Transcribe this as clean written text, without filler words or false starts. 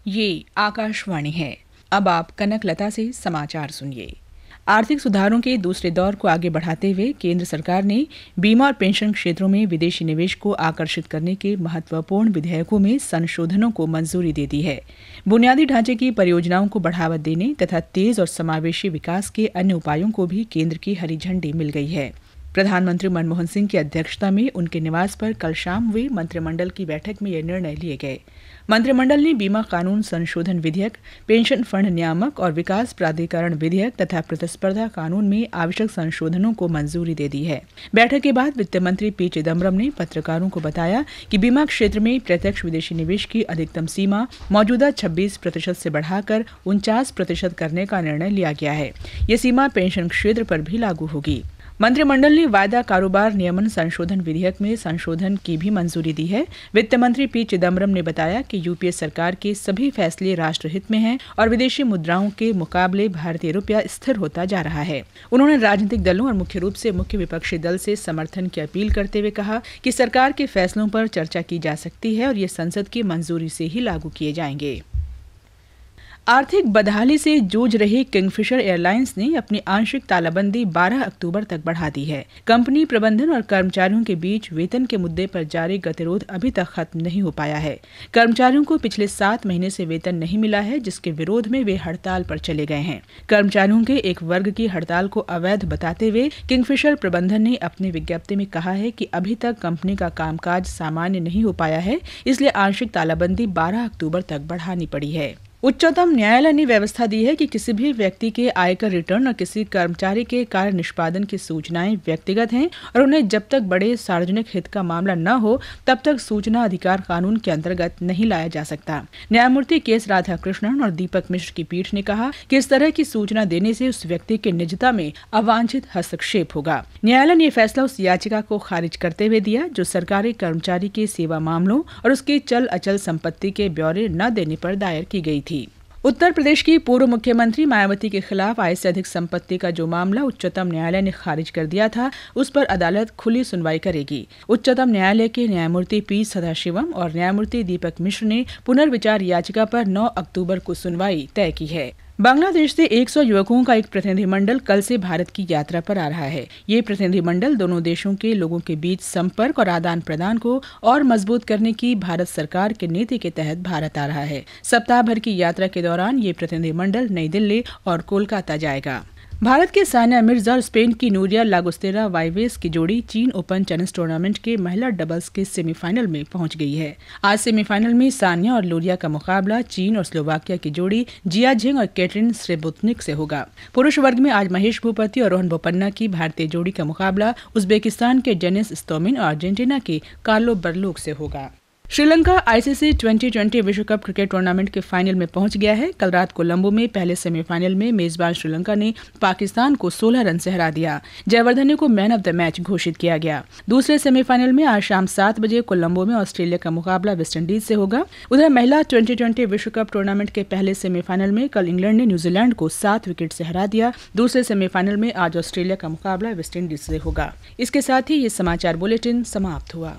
ये आकाशवाणी है। अब आप कनकलता से समाचार सुनिए। आर्थिक सुधारों के दूसरे दौर को आगे बढ़ाते हुए केंद्र सरकार ने बीमा और पेंशन क्षेत्रों में विदेशी निवेश को आकर्षित करने के महत्वपूर्ण विधेयकों में संशोधनों को मंजूरी दे दी है। बुनियादी ढांचे की परियोजनाओं को बढ़ावा देने तथा तेज और समावेशी विकास के अन्य उपायों को भी केंद्र की हरी झंडी मिल गई है। प्रधानमंत्री मनमोहन सिंह की अध्यक्षता में उनके निवास पर कल शाम हुई मंत्रिमंडल की बैठक में ये निर्णय लिए गए। मंत्रिमंडल ने बीमा कानून संशोधन विधेयक, पेंशन फंड नियामक और विकास प्राधिकरण विधेयक तथा प्रतिस्पर्धा कानून में आवश्यक संशोधनों को मंजूरी दे दी है। बैठक के बाद वित्त मंत्री पी चिदम्बरम ने पत्रकारों को बताया कि बीमा क्षेत्र में प्रत्यक्ष विदेशी निवेश की अधिकतम सीमा मौजूदा 26% से बढ़ाकर 49% करने का निर्णय लिया गया है। ये सीमा पेंशन क्षेत्र पर भी लागू होगी। मंत्रिमंडल ने वायदा कारोबार नियमन संशोधन विधेयक में संशोधन की भी मंजूरी दी है। वित्त मंत्री पी चिदम्बरम ने बताया कि यूपीए सरकार के सभी फैसले राष्ट्रहित में हैं और विदेशी मुद्राओं के मुकाबले भारतीय रुपया स्थिर होता जा रहा है। उन्होंने राजनीतिक दलों और मुख्य रूप से मुख्य विपक्षी दल से समर्थन की अपील करते हुए कहा कि सरकार के फैसलों पर चर्चा की जा सकती है और ये संसद की मंजूरी से ही लागू किए जाएंगे। आर्थिक बदहाली से जूझ रही किंगफिशर एयरलाइंस ने अपनी आंशिक तालाबंदी 12 अक्टूबर तक बढ़ा दी है। कंपनी प्रबंधन और कर्मचारियों के बीच वेतन के मुद्दे पर जारी गतिरोध अभी तक खत्म नहीं हो पाया है। कर्मचारियों को पिछले 7 महीने से वेतन नहीं मिला है, जिसके विरोध में वे हड़ताल पर चले गए हैं। कर्मचारियों के एक वर्ग की हड़ताल को अवैध बताते हुए किंगफिशर प्रबंधन ने अपनी विज्ञप्ति में कहा है कि अभी तक कंपनी का कामकाज सामान्य नहीं हो पाया है, इसलिए आंशिक तालाबंदी 12 अक्टूबर तक बढ़ानी पड़ी है। उच्चतम न्यायालय ने व्यवस्था दी है कि किसी भी व्यक्ति के आयकर रिटर्न और किसी कर्मचारी के कार्य निष्पादन की सूचनाएं व्यक्तिगत हैं और उन्हें जब तक बड़े सार्वजनिक हित का मामला न हो तब तक सूचना अधिकार कानून के अंतर्गत नहीं लाया जा सकता। न्यायमूर्ति केएस राधाकृष्णन और दीपक मिश्र की पीठ ने कहा कि इस तरह की सूचना देने से उस व्यक्ति की निजता में अवांछित हस्तक्षेप होगा। न्यायालय ने यह फैसला उस याचिका को खारिज करते हुए दिया जो सरकारी कर्मचारी के सेवा मामलों और उसकी चल अचल संपत्ति के ब्यौरे न देने पर दायर की गई थी। उत्तर प्रदेश की पूर्व मुख्यमंत्री मायावती के खिलाफ आय से अधिक संपत्ति का जो मामला उच्चतम न्यायालय ने खारिज कर दिया था, उस पर अदालत खुली सुनवाई करेगी। उच्चतम न्यायालय के न्यायमूर्ति पी सदाशिवम और न्यायमूर्ति दीपक मिश्र ने पुनर्विचार याचिका पर 9 अक्टूबर को सुनवाई तय की है। बांग्लादेश से 100 युवकों का एक प्रतिनिधिमंडल कल से भारत की यात्रा पर आ रहा है। ये प्रतिनिधिमंडल दोनों देशों के लोगों के बीच संपर्क और आदान प्रदान को और मजबूत करने की भारत सरकार की नीति के तहत भारत आ रहा है। सप्ताह भर की यात्रा के दौरान ये प्रतिनिधिमंडल नई दिल्ली और कोलकाता जाएगा। भारत के सानिया मिर्जा और स्पेन की नूरिया लागोस्टेरा वाइवेस की जोड़ी चीन ओपन टेनिस टूर्नामेंट के महिला डबल्स के सेमीफाइनल में पहुंच गई है। आज सेमीफाइनल में सानिया और लूरिया का मुकाबला चीन और स्लोवाकिया की जोड़ी जिया झेंग और कैटरिन स्रेबुतनिक से होगा। पुरुष वर्ग में आज महेश भूपति और रोहन बोपन्ना की भारतीय जोड़ी का मुकाबला उज्बेकिस्तान के जेनिस इस्तोमिन और अर्जेंटीना के कार्लो बर्लूक से होगा। श्रीलंका आईसीसी 2020 विश्व कप क्रिकेट टूर्नामेंट के फाइनल में पहुंच गया है। कल रात कोलंबो में पहले सेमीफाइनल में मेजबान श्रीलंका ने पाकिस्तान को 16 रन से हरा दिया। जयवर्धने को मैन ऑफ द मैच घोषित किया गया। दूसरे सेमीफाइनल में आज शाम 7 बजे कोलंबो में ऑस्ट्रेलिया का मुकाबला वेस्टइंडीज से होगा। उधर महिला 2020 विश्व कप टूर्नामेंट के पहले सेमीफाइनल में कल इंग्लैंड ने न्यूजीलैंड को 7 विकेट से हरा दिया। दूसरे सेमीफाइनल में आज ऑस्ट्रेलिया का मुकाबला वेस्टइंडीज से होगा। इसके साथ ही ये समाचार बुलेटिन समाप्त हुआ।